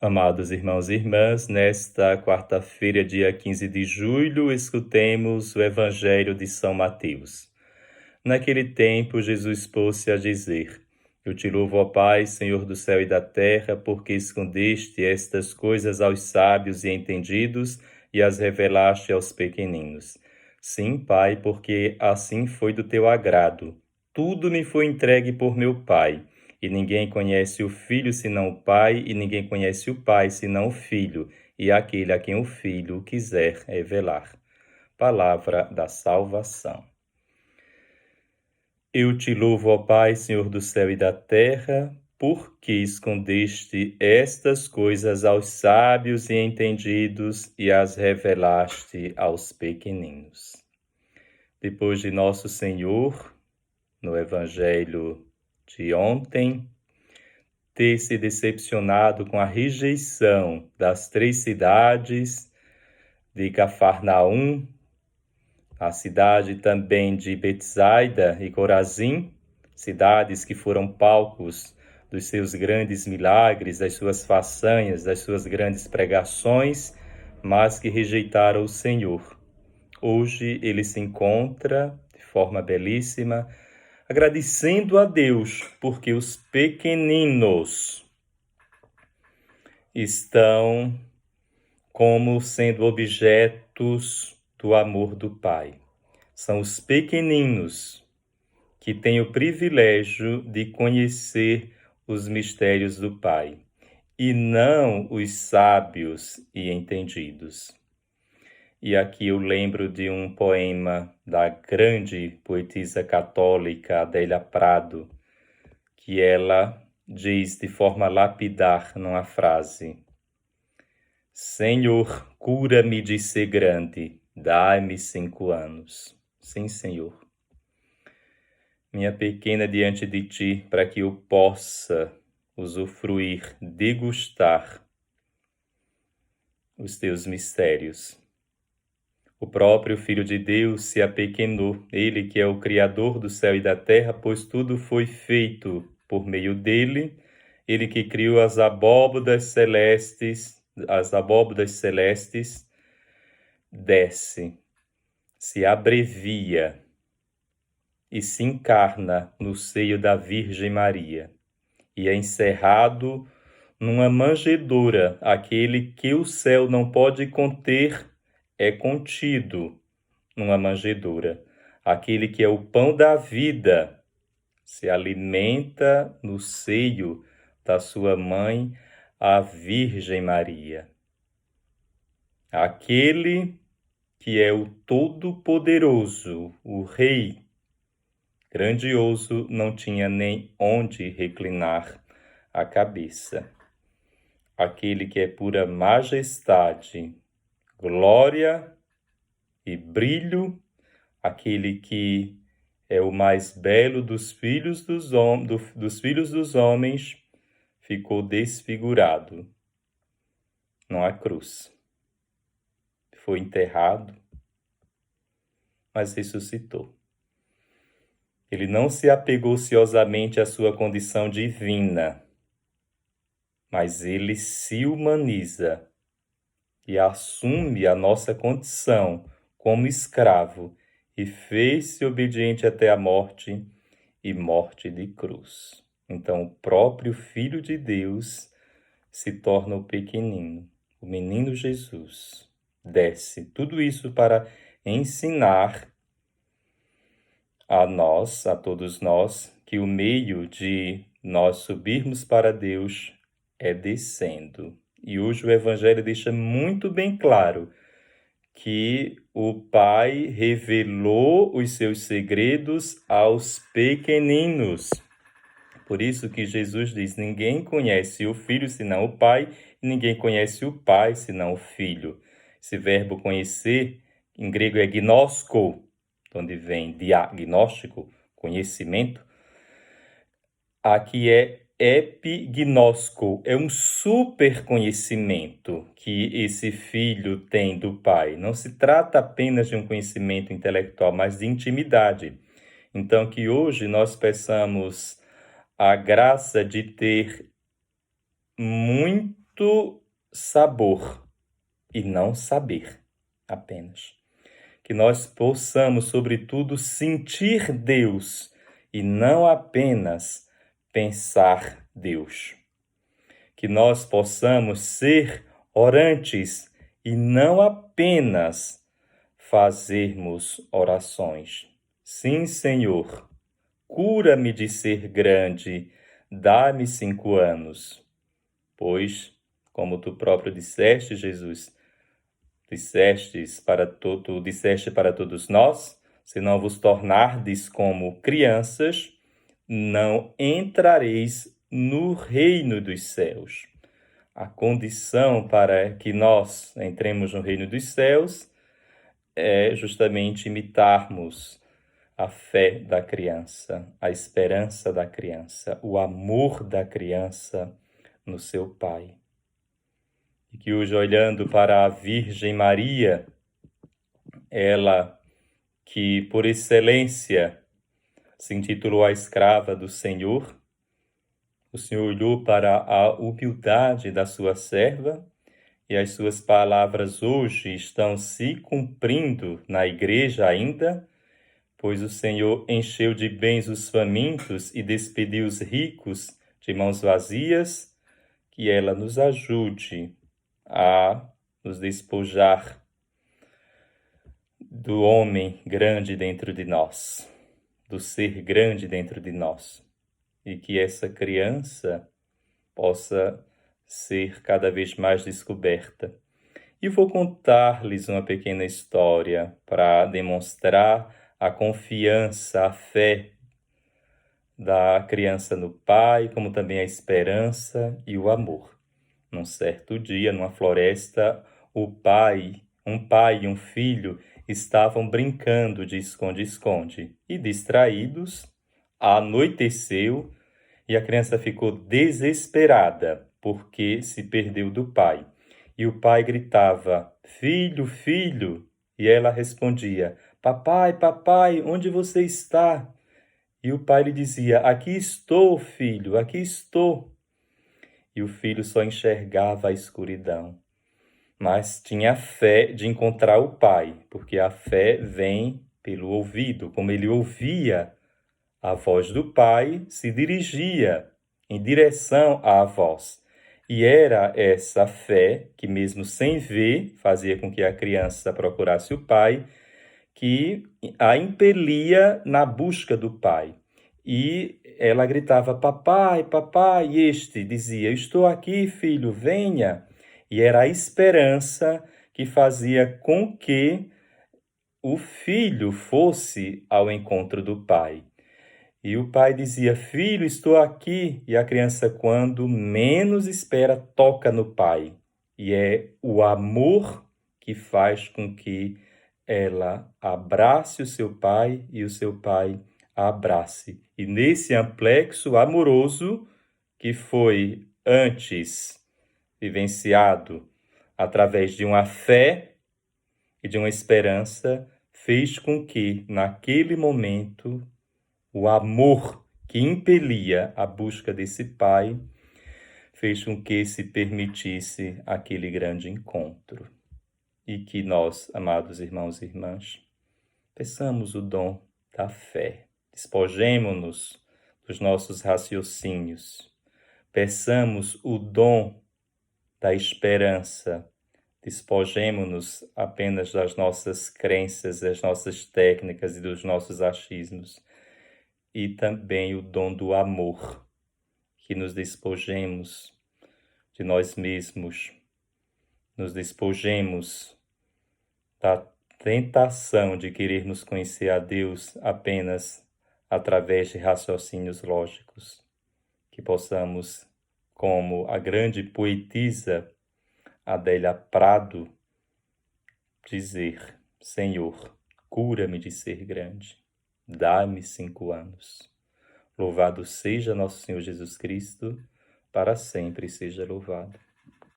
Amados irmãos e irmãs, nesta quarta-feira, dia 15 de julho, escutemos o Evangelho de São Mateus. Naquele tempo, Jesus pôs-se a dizer: Eu te louvo, ó Pai, Senhor do céu e da terra, porque escondeste estas coisas aos sábios e entendidos e as revelaste aos pequeninos. Sim, Pai, porque assim foi do teu agrado. Tudo me foi entregue por meu Pai. E ninguém conhece o Filho senão o Pai, e ninguém conhece o Pai senão o Filho, e aquele a quem o Filho quiser revelar. Palavra da salvação. Eu te louvo, ó Pai, Senhor do céu e da terra, porque escondeste estas coisas aos sábios e entendidos e as revelaste aos pequeninos. Depois de Nosso Senhor, no Evangelho de ontem, ter se decepcionado com a rejeição das 3 cidades de Cafarnaum, a cidade também de Betsaida e Corazim, cidades que foram palcos dos seus grandes milagres, das suas façanhas, das suas grandes pregações, mas que rejeitaram o Senhor. Hoje ele se encontra, de forma belíssima, agradecendo a Deus, porque os pequeninos estão como sendo objetos do amor do Pai. São os pequeninos que têm o privilégio de conhecer os mistérios do Pai, e não os sábios e entendidos. E aqui eu lembro de um poema da grande poetisa católica Adélia Prado, que ela diz de forma lapidar numa frase: Senhor, cura-me de ser grande, dai-me 5 anos. Sim, Senhor. Minha pequena diante de ti, para que eu possa usufruir, degustar os teus mistérios. O próprio Filho de Deus se apequenou, ele que é o Criador do céu e da terra, pois tudo foi feito por meio dele, ele que criou as abóbodas celestes, desce, se abrevia e se encarna no seio da Virgem Maria, e é encerrado numa manjedoura, aquele que o céu não pode conter é contido numa manjedoura. Aquele que é o pão da vida se alimenta no seio da sua mãe, a Virgem Maria. Aquele que é o Todo-Poderoso, o Rei grandioso, não tinha nem onde reclinar a cabeça. Aquele que é pura majestade, glória e brilho, aquele que é o mais belo dos filhos dos homens, ficou desfigurado numa cruz. Foi enterrado, mas ressuscitou. Ele não se apegou ciosamente à sua condição divina, mas ele se humaniza e assume a nossa condição como escravo e fez-se obediente até a morte e morte de cruz. Então, o próprio Filho de Deus se torna o pequenino, o menino Jesus. Desce. Tudo isso para ensinar a nós, a todos nós, que o meio de nós subirmos para Deus é descendo. E hoje o Evangelho deixa muito bem claro que o Pai revelou os seus segredos aos pequeninos. Por isso que Jesus diz: ninguém conhece o Filho senão o Pai, e ninguém conhece o Pai senão o Filho. Esse verbo conhecer, em grego é gnosko, onde vem diagnóstico, conhecimento. Aqui é epignosko, é um super conhecimento que esse filho tem do pai. Não se trata apenas de um conhecimento intelectual, mas de intimidade. Então, que hoje nós peçamos a graça de ter muito muito sabor e não saber apenas. Que nós possamos, sobretudo, sentir Deus e não apenas pensar Deus. Que nós possamos ser orantes e não apenas fazermos orações. Sim, Senhor, cura-me de ser grande, dá-me 5 anos. Pois, como tu próprio disseste, Jesus, disseste para todos nós, se não vos tornardes como crianças, não entrareis no reino dos céus. A condição para que nós entremos no reino dos céus é justamente imitarmos a fé da criança, a esperança da criança, o amor da criança no seu pai. E que hoje, olhando para a Virgem Maria, ela que por excelência se intitulou a escrava do Senhor, o Senhor olhou para a humildade da sua serva e as suas palavras hoje estão se cumprindo na igreja ainda, pois o Senhor encheu de bens os famintos e despediu os ricos de mãos vazias, que ela nos ajude a nos despojar do homem grande dentro de nós, do ser grande dentro de nós, e que essa criança possa ser cada vez mais descoberta. E vou contar-lhes uma pequena história para demonstrar a confiança, a fé da criança no pai, como também a esperança e o amor. Num certo dia, numa floresta, um pai e um filho estavam brincando de esconde-esconde e, distraídos, anoiteceu e a criança ficou desesperada porque se perdeu do pai. E o pai gritava: "Filho, filho!" E ela respondia: "Papai, papai, onde você está?" E o pai lhe dizia: "Aqui estou, filho, aqui estou." E o filho só enxergava a escuridão, mas tinha fé de encontrar o pai, porque a fé vem pelo ouvido. Como ele ouvia a voz do pai, se dirigia em direção à voz. E era essa fé que, mesmo sem ver, fazia com que a criança procurasse o pai, que a impelia na busca do pai. E ela gritava: "Papai, papai!" E este dizia: "Estou aqui, filho, venha." E era a esperança que fazia com que o filho fosse ao encontro do pai. E o pai dizia: "Filho, estou aqui." E a criança, quando menos espera, toca no pai. E é o amor que faz com que ela abrace o seu pai e o seu pai a abrace. E nesse amplexo amoroso que foi antes vivenciado através de uma fé e de uma esperança, fez com que, naquele momento, o amor que impelia a busca desse pai fez com que se permitisse aquele grande encontro. E que nós, amados irmãos e irmãs, peçamos o dom da fé. Despojemo-nos dos nossos raciocínios. Peçamos o dom da esperança. Despojemo-nos apenas das nossas crenças, das nossas técnicas e dos nossos achismos. E também o dom do amor, que nos despojemos de nós mesmos, nos despojemos da tentação de querermos conhecer a Deus apenas através de raciocínios lógicos, que possamos, como a grande poetisa Adélia Prado, dizer: "Senhor, cura-me de ser grande, dá-me 5 anos." Louvado seja nosso Senhor Jesus Cristo, para sempre seja louvado.